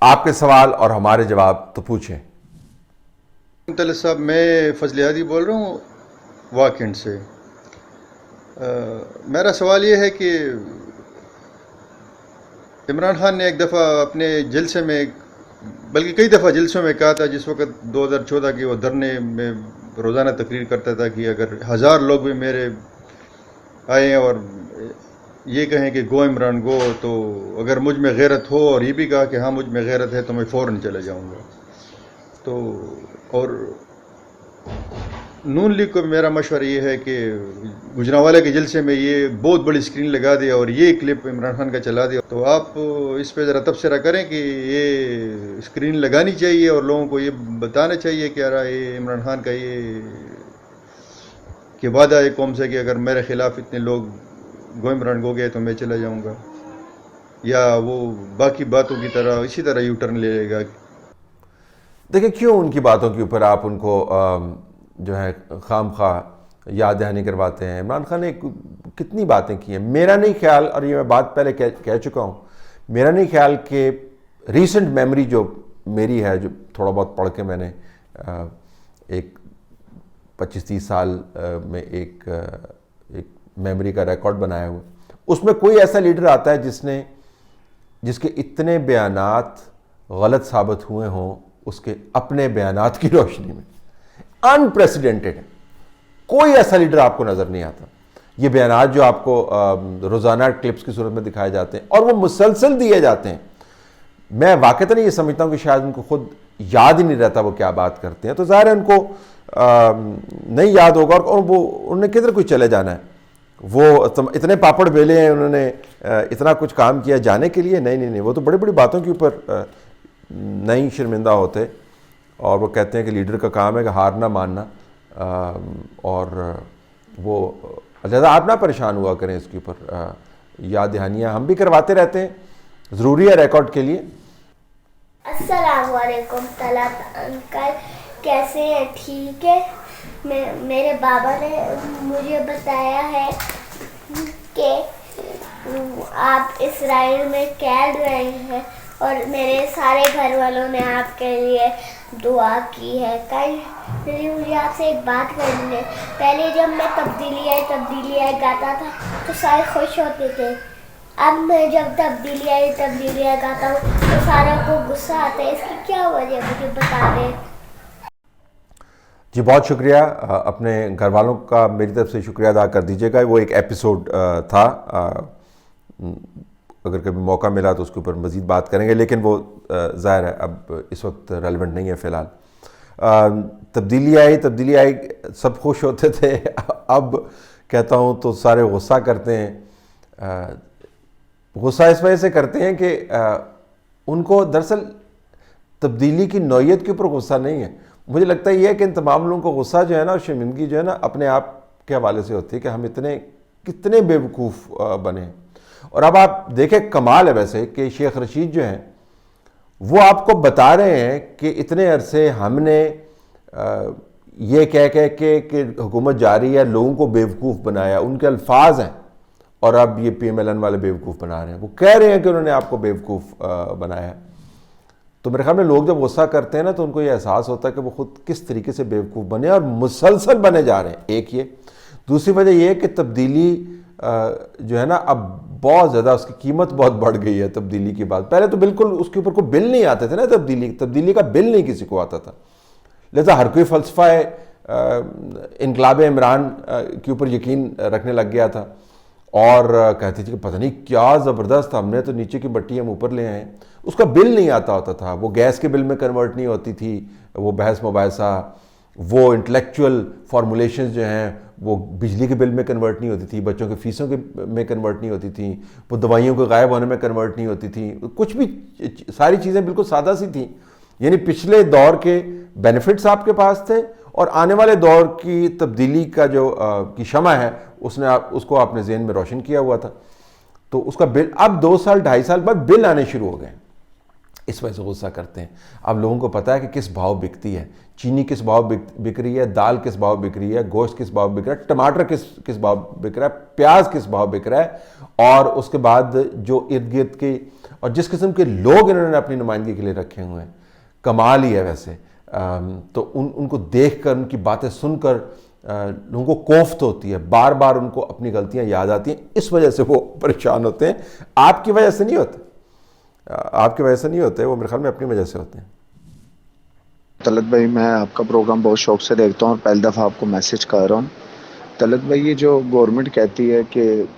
आपके सवाल और हमारे जवाब तो पूछें। तल साहब, मैं फजल हादी बोल रहा हूँ वाकंड से। मेरा सवाल ये है कि इमरान खान ने एक दफ़ा अपने जलसे में, बल्कि कई दफ़ा जलसों में कहा था, जिस वक्त 2014 की वो धरने में रोज़ाना तकरीर करता था कि अगर 1000 लोग भी मेरे आए और ये कहें कि गो इमरान गो, तो अगर मुझ में गैरत हो, और ये भी कहा कि हाँ मुझ में गैरत है, तो मैं फ़ौरन चला जाऊँगा। तो और नून लीग को मेरा मशवरा ये है कि गुजरांवाला के जलसे में ये बहुत बड़ी स्क्रीन लगा दिया और ये क्लिप इमरान खान का चला दिया। तो आप इस पे ज़रा तबसरा करें कि ये स्क्रीन लगानी चाहिए और लोगों को ये बताना चाहिए कि यार ये इमरान खान का ये कि वादा है कौम से कि अगर मेरे खिलाफ इतने लोग गो इमरान गो गए तो मैं चला जाऊँगा, या वो बाकी बातों की तरह इसी तरह यू टर्न ले लेगा। देखिए, क्यों उनकी बातों के ऊपर आप उनको जो है खाम खा याद दहानी करवाते हैं। इमरान खान ने कितनी बातें की हैं। मेरा नहीं ख्याल, और ये मैं बात पहले कह चुका हूँ, मेरा नहीं ख्याल कि रीसेंट मेमोरी जो मेरी है, जो थोड़ा बहुत पढ़ के मैंने एक 25-30 साल में एक मेमोरी का रिकॉर्ड बनाया हुआ, उसमें कोई ऐसा लीडर आता है जिसके इतने बयानात गलत साबित हुए हों उसके अपने बयानात की रोशनी में। अनप्रेसिडेंटेड है, कोई ऐसा लीडर आपको नजर नहीं आता। ये बयानात जो आपको रोजाना क्लिप्स की सूरत में दिखाए जाते हैं और वो मुसलसल दिए जाते हैं, मैं वाकई ये समझता हूं कि शायद उनको खुद याद ही नहीं रहता वो क्या बात करते हैं। तो ज़ाहिर है उनको नहीं याद होगा, और वो उन्होंने किधर कोई चले जाना है। वो इतने पापड़ बेले हैं, उन्होंने इतना कुछ काम किया जाने के लिए। नहीं, वो तो बड़ी बड़ी बातों के ऊपर नहीं शर्मिंदा होते, और वो कहते हैं कि लीडर का काम है कि हार ना मानना, और वो ज़्यादा आप ना परेशान हुआ करें इसके ऊपर। याद दहानियाँ हम भी करवाते रहते हैं, ज़रूरी है रिकॉर्ड के लिए। अस्सलाम वालेकुम तलत अंकल, कैसे हैं? ठीक है। मेरे बाबा ने मुझे बताया है कि आप इसराइल में कैद रहे हैं और मेरे सारे घर वालों ने आपके लिए दुआ की है। कल मुझे आपसे एक बात करनी है। पहले जब मैं तब्दीली आई गाता था तो सारे खुश होते थे। अब मैं जब तब्दीली आई गाता हूँ तो सारा को गुस्सा आता है। इसकी क्या वजह, मुझे बता दें। जी बहुत शुक्रिया। अपने घर वालों का मेरी तरफ से शुक्रिया अदा कर दीजिएगा। वो एक एपिसोड था, अगर कभी मौका मिला तो उसके ऊपर मज़ीद बात करेंगे, लेकिन वो ज़ाहिर है अब इस वक्त रेलेवेंट नहीं है फ़िलहाल। तब्दीली आई, सब खुश होते थे। अब कहता हूँ तो सारे गुस्सा करते हैं। गुस्सा इस वजह से करते हैं कि उनको दरअसल तब्दीली की नौइयत के ऊपर गुस्सा नहीं है। मुझे लगता है ये है कि इन तमाम लोगों को गुस्सा जो है ना, शर्मिंदगी जो है ना, अपने आप के हवाले से होती है कि हम कितने बेवकूफ़ बने। और अब आप देखें, कमाल है वैसे कि शेख रशीद जो हैं वो आपको बता रहे हैं कि इतने अरसे हमने ये कह कि हुकूमत जारी है, लोगों को बेवकूफ़ बनाया, उनके अल्फाज हैं, और अब ये PMLN वाले बेवकूफ़ बना रहे हैं। वो कह रहे हैं कि उन्होंने आपको बेवकूफ़ बनाया। तो मेरे ख्याल में लोग जब गुस्सा करते हैं ना, तो उनको ये एहसास होता है कि वो खुद किस तरीके से बेवकूफ़ बने और मुसलसल बने जा रहे हैं। एक ये, दूसरी वजह यह है कि तब्दीली जो है ना, अब बहुत ज़्यादा उसकी कीमत बहुत बढ़ गई है तब्दीली के बाद। पहले तो बिल्कुल उसके ऊपर कोई बिल नहीं आते थे ना, तब्दीली का बिल नहीं किसी को आता था। लिहाजा हर कोई फ़लसफ़ा इनकलाब इमरान के ऊपर यकीन रखने लग गया था और कहते थे कि पता नहीं क्या ज़बरदस्त, हमने तो नीचे की मट्टी हम ऊपर ले आए। उसका बिल नहीं आता होता था, वो गैस के बिल में कन्वर्ट नहीं होती थी, वो बहस मुबाहिसा, वो इंटेलेक्चुअल फार्मूलेशंस जो हैं वो बिजली के बिल में कन्वर्ट नहीं होती थी, बच्चों के फीसों के में कन्वर्ट नहीं होती थी, वो दवाइयों के गायब होने में कन्वर्ट नहीं होती थी, कुछ भी, सारी चीज़ें बिल्कुल सादा सी थी। यानी पिछले दौर के बेनिफिट्स आपके पास थे और आने वाले दौर की तब्दीली का जो की शमा है उसको आपने ज़हन में रोशन किया हुआ था। तो उसका बिल अब 2 साल 2.5 साल बाद बिल आने शुरू हो गए। इस वजह से गुस्सा करते हैं। अब लोगों को पता है कि किस भाव बिकती है, चीनी किस भाव बिक रही है, दाल किस भाव बिक रही है, गोश्त किस भाव बिक रहा है, टमाटर किस भाव बिक रहा है, प्याज किस भाव बिक रहा है, और उसके बाद जो इर्द गिर्द के और जिस किस्म के लोग इन्होंने अपनी नुमाइंदगी के लिए रखे हुए हैं, कमाल ही है वैसे। तो उनको देख कर, उनकी बातें सुनकर लोगों को कोफ्त होती है, बार बार उनको अपनी गलतियां याद आती हैं, इस वजह से वो परेशान होते हैं। आपकी वजह से नहीं होते, आपकी वजह से नहीं होते, वो मेरे ख्याल में अपनी वजह से होते हैं। तलत भाई, मैं आपका प्रोग्राम बहुत शौक से देखता हूँ और पहली दफ़ा आपको मैसेज कर रहा हूँ। तलत भाई, ये जो गवर्नमेंट कहती है कि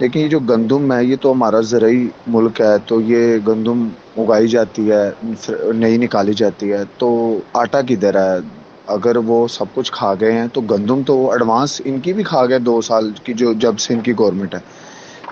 लेकिन ये जो गंदम है ये तो हमारा ज़रूरी मुल्क है, तो ये गंदम उगाई जाती है, नहीं निकाली जाती है, तो आटा किधर है? अगर वो सब कुछ खा गए हैं तो गंदम तो एडवांस इनकी भी खा गए 2 साल की, जो जब से इनकी गवर्नमेंट है।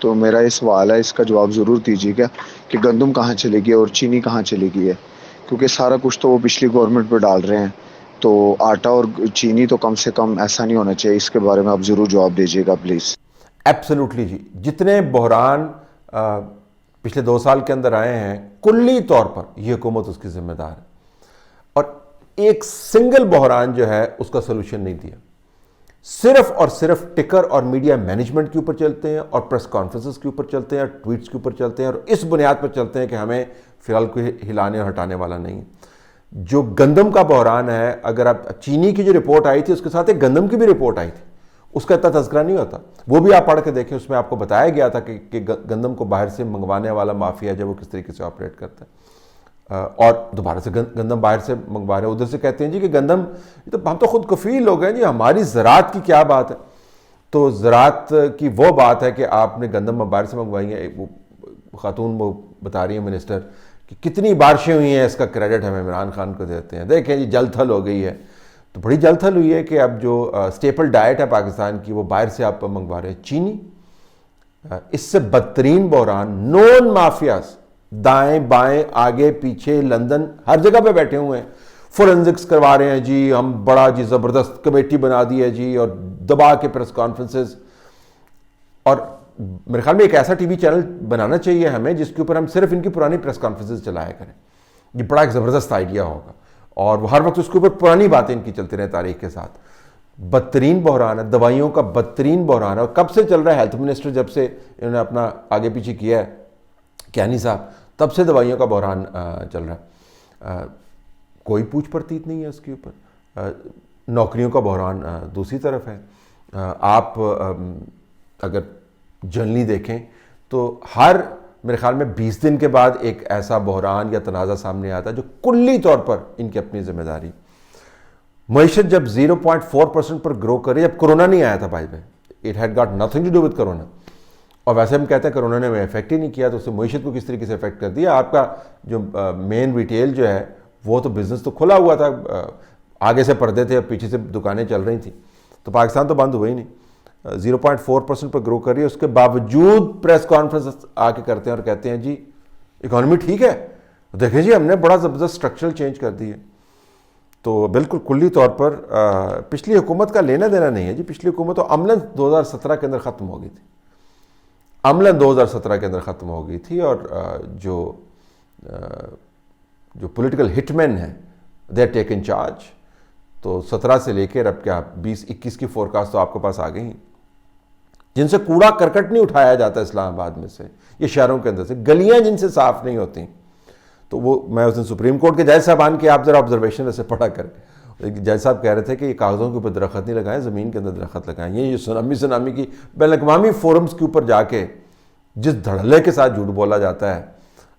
तो मेरा ये सवाल है, इसका जवाब ज़रूर दीजिएगा कि गंदम कहाँ चली गई और चीनी कहाँ चली गई है, क्योंकि सारा कुछ तो वो पिछली गवर्नमेंट पर डाल रहे हैं। तो आटा और चीनी तो कम से कम ऐसा नहीं होना चाहिए, इसके बारे में आप ज़रूर जवाब दीजिएगा प्लीज़। एब्सोल्युटली जी, जितने बहरान पिछले 2 साल के अंदर आए हैं, कुल्ली तौर पर ये हुकूमत उसकी जिम्मेदार है, और एक सिंगल बहरान जो है उसका सोल्यूशन नहीं दिया। सिर्फ और सिर्फ टिकर और मीडिया मैनेजमेंट के ऊपर चलते हैं, और प्रेस कॉन्फ्रेंसेस के ऊपर चलते हैं, और ट्वीट्स के ऊपर चलते हैं, और इस बुनियाद पर चलते हैं कि हमें फिलहाल कोई हिलाने और हटाने वाला नहीं है। जो गंदम का बहरान है, अगर आप चीनी की जो रिपोर्ट आई थी उसके साथ एक गंदम की भी रिपोर्ट आई थी, उसका इतना तज़किरा नहीं होता, वो भी आप पढ़ के देखें। उसमें आपको बताया गया था कि गंदम को बाहर से मंगवाने वाला माफिया जो वो किस तरीके से ऑपरेट करता है, और दोबारा से गंदम बाहर से मंगवा रहे हैं। उधर से कहते हैं जी कि गंदम, तो हम तो खुद कफील हो गए जी, हमारी ज़रात की क्या बात है। तो ज़रात की वो बात है कि आपने गंदम बाहर से मंगवाई है। वो खातून वो बता रही है मिनिस्टर कि कितनी बारिशें हुई हैं, इसका क्रेडिट हम इमरान खान को देते हैं। देखें जी, जल थल हो गई है, तो बड़ी जल थल हुई है कि अब जो स्टेपल डाइट है पाकिस्तान की, वो बाहर से आप मंगवा रहे हैं चीनी। इससे बदतरीन बहरान, नॉन माफियाज दाएं बाएं आगे पीछे लंदन हर जगह पे बैठे हुए हैं, फोरेंसिक्स करवा रहे हैं जी, हम बड़ा जी ज़बरदस्त कमेटी बना दी है जी, और दबा के प्रेस कॉन्फ्रेंसेस। और मेरे ख्याल में एक ऐसा टीवी चैनल बनाना चाहिए हमें जिसके ऊपर हम सिर्फ इनकी पुरानी प्रेस कॉन्फ्रेंसेस चलाया करें। ये बड़ा एक ज़बरदस्त आइडिया होगा, और हर वक्त उसके ऊपर पुरानी बातें इनकी चलती रहे तारीख के साथ। बदतरीन बहरान है, दवाइयों का बदतरीन बहरान है, और कब से चल रहा है? हेल्थ मिनिस्टर जब से इन्होंने अपना आगे पीछे किया है, कैनी साहब, तब से दवाइयों का बहरान चल रहा है। कोई पूछ परतीत नहीं है उसके ऊपर। नौकरियों का बहरान दूसरी तरफ है। आप अगर जनरली देखें तो हर मेरे ख्याल में 20 दिन के बाद एक ऐसा बहरान या तनाज़ा सामने आता है जो कुल्ली तौर पर इनकी अपनी जिम्मेदारी। मईशत जब 0.4% पर ग्रो करे, जब कोरोना नहीं आया था भाई, it had got nothing to do with corona, और वैसे हम कहते हैं कोरोना ने इफेक्ट ही नहीं किया, तो उससे मईशत को किस तरीके से इफेक्ट कर दिया। आपका जो मेन रिटेल जो है वो तो बिजनेस तो खुला हुआ था, आगे से पर्दे थे और पीछे से दुकानें चल रही थी, तो पाकिस्तान तो बंद हुआ ही नहीं। 0.4% पर ग्रो कर रही है, उसके बावजूद प्रेस कॉन्फ्रेंस आके करते हैं और कहते हैं जी इकॉनमी ठीक है, देखें जी हमने बड़ा ज़बरदस्त स्ट्रक्चरल चेंज कर दी है। तो बिल्कुल कुल्ली तौर पर पिछली हुकूमत का लेना देना नहीं है जी। पिछली हुकूमत तो अमलन 2017 के अंदर ख़त्म हो गई थी, अमलन 2017 के अंदर ख़त्म हो गई थी, और जो पॉलिटिकल हिटमैन हैं दे आर टेकन चार्ज। तो 17 से लेकर अब क्या 20-21 की फोरकास्ट तो आपके पास आ गई, जिनसे कूड़ा करकट नहीं उठाया जाता इस्लामाबाद में से, ये शहरों के अंदर से, गलियां जिनसे साफ नहीं होती। तो वो मैं उस दिन सुप्रीम कोर्ट के जज साहबान के, आप जरा ऑब्जर्वेशन वैसे पढ़ा करें, जज साहब कह रहे थे कि ये कागज़ों के ऊपर दरख्त नहीं लगाएं, ज़मीन के अंदर दरख्त लगाएं। ये सुनामी की बैनुल-अक़वामी फोरम्स के ऊपर जाके जिस धड़ल्ले के साथ झूठ बोला जाता है,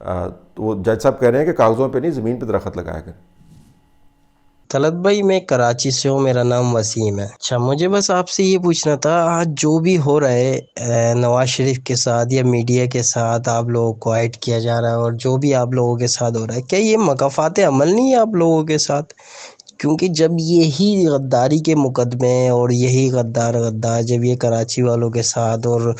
तो वो जज साहब कह रहे हैं कि कागज़ों पे नहीं, ज़मीन पे दरख्त लगाया करें। तलत भाई, मैं कराची से हूँ, मेरा नाम वसीम है। अच्छा, मुझे बस आपसे ये पूछना था, आज जो भी हो रहा है नवाज शरीफ के साथ या मीडिया के साथ, आप लोगों को ऐड किया जा रहा है, और जो भी आप लोगों के साथ हो रहा है, क्या ये मकाफात अमल नहीं है आप लोगों के साथ? क्योंकि जब यही गद्दारी के मुकदमे और यही गद्दार जब ये कराची वालों के साथ और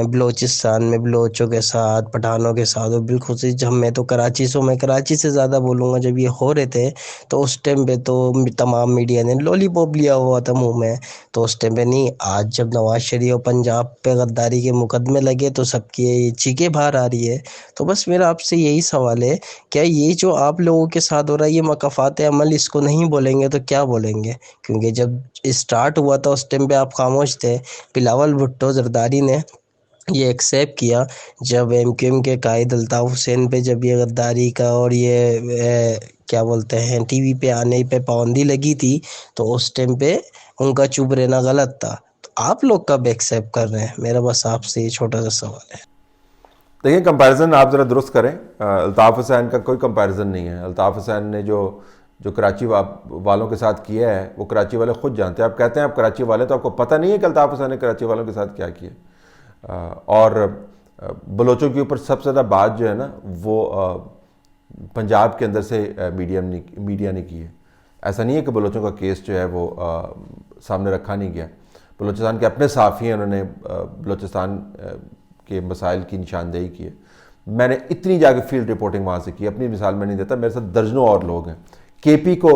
बलूचिस्तान में बलोचों के साथ, पठानों के साथ, और बिलखुसूस जब मैं तो मैं कराची से ज़्यादा बोलूँगा, जब ये हो रहे थे तो उस टाइम पे तो तमाम मीडिया ने लॉलीपॉप लिया हुआ था मुंह में, तो उस टाइम पे नहीं। आज जब नवाज शरीफ और पंजाब पे गद्दारी के मुकदमे लगे तो सबकी चीखें बाहर आ रही है। तो बस मेरा आपसे यही सवाल है, क्या ये जो आप लोगों के साथ हो रहा है ये मकाफात अमल, इसको नहीं बोलेंगे तो क्या बोलेंगे? क्योंकि जब स्टार्ट हुआ था उस टाइम पे आप खामोश थे। बिलावल भुट्टो जरदारी ने ये एक्सेप्ट किया जब एमक्यूएम के कायद अल्ताफ़ हुसैन पे जब ये गद्दारी का और ये क्या बोलते हैं टीवी पे आने पे पाबंदी लगी थी, तो उस टाइम पे उनका चुप रहना गलत था। तो आप लोग कब एक्सेप्ट कर रहे हैं? मेरा बस आपसे ये छोटा सा सवाल है। देखिए, कंपैरिजन आप ज़रा दुरुस्त करें। अल्ताफ़ हुसैन का कोई कंपैरिजन नहीं है। अल्ताफ़ हुसैन ने जो कराची वालों के साथ किया है वो कराची वाले खुद जानते हैं। आप कहते हैं आप कराची वाले, तो आपको पता नहीं है कि अल्ताफ़ हुसैन ने कराची वालों के साथ क्या किया। और बलोचों के ऊपर सबसे ज़्यादा बात जो है ना वो पंजाब के अंदर से मीडिया ने की है। ऐसा नहीं है कि बलोचों का केस जो है वो सामने रखा नहीं गया। बलोचिस्तान के अपने साफ़ी हैं, उन्होंने बलोचिस्तान के मसाइल की निशानदेही की है। मैंने इतनी जाके फील्ड रिपोर्टिंग वहाँ से की, अपनी मिसाल में नहीं देता, मेरे साथ दर्जनों और लोग हैं। केपी को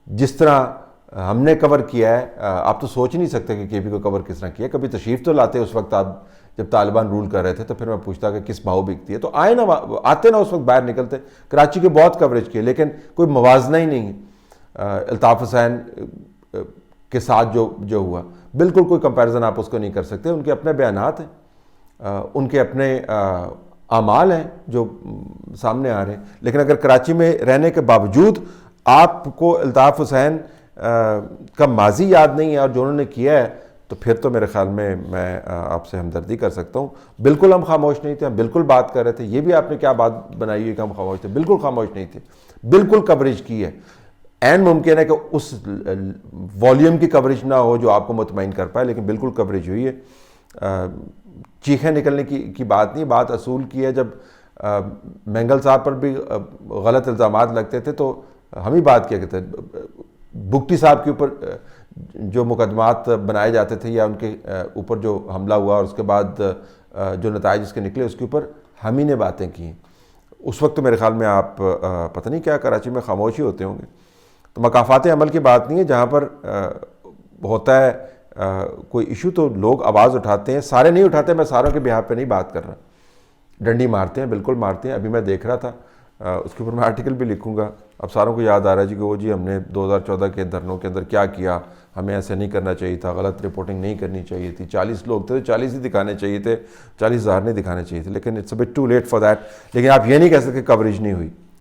जिस तरह हमने कवर किया है, आप तो सोच नहीं सकते कि केपी को कवर किस तरह किया। कभी तशरीफ़ तो लाते उस वक्त आप जब तालिबान रूल कर रहे थे, तो फिर मैं पूछता कि किस भाव बिकती है, तो आए ना, आते ना, उस वक्त बाहर निकलते। कराची के बहुत कवरेज किए, लेकिन कोई मवाजना ही नहीं है अल्ताफ़ हुसैन के साथ जो हुआ। बिल्कुल कोई कंपैरिजन आप उसको नहीं कर सकते। उनके अपने बयानात हैं, उनके अपने आमाल हैं जो सामने आ रहे हैं। लेकिन अगर कराची में रहने के बावजूद आपको अल्ताफ़ हुसैन का माजी याद नहीं है और जो उन्होंने किया है, तो फिर तो मेरे ख्याल में मैं आपसे हमदर्दी कर सकता हूँ। बिल्कुल हम खामोश नहीं थे, हम बिल्कुल बात कर रहे थे। ये भी आपने क्या बात बनाई हुई कि हम खामोश थे? बिल्कुल खामोश नहीं थे, बिल्कुल कवरेज की है। एन मुमकिन है कि उस वॉल्यूम की कवरेज ना हो जो आपको मुतमईन कर पाए, लेकिन बिल्कुल कवरेज हुई है। चीखें निकलने की बात नहीं, बात असूल की है। जब मैंगल साहब पर भी गलत इल्ज़ामात लगते थे तो हम ही बात किया करते थे। बुगटी साहब के ऊपर जो मुकदमात बनाए जाते थे या उनके ऊपर जो हमला हुआ और उसके बाद जो नताइज उसके निकले, उसके ऊपर हम ही ने बातें की। उस वक्त तो मेरे ख्याल में आप पता नहीं क्या कराची में खामोश ही होते होंगे। तो मकाफात अमल की बात नहीं है। जहाँ पर होता है कोई इशू तो लोग आवाज़ उठाते हैं, सारे नहीं उठाते। मैं सारों के बिहाफ पे नहीं बात कर रहा। डंडी मारते हैं, बिल्कुल मारते हैं। अभी मैं देख रहा था, उसके ऊपर मैं आर्टिकल भी लिखूंगा। अब सारों को याद आ रहा है जी कि वो जी हमने 2014 के धरनों के अंदर क्या किया, हमें ऐसे नहीं करना चाहिए था, गलत रिपोर्टिंग नहीं करनी चाहिए थी। 40 लोग थे तो 40 ही दिखाने चाहिए थे, 40,000 नहीं दिखाने चाहिए थे। लेकिन it's a bit too late for that. लेकिन आप ये नहीं कह सकते कवरेज नहीं हुई।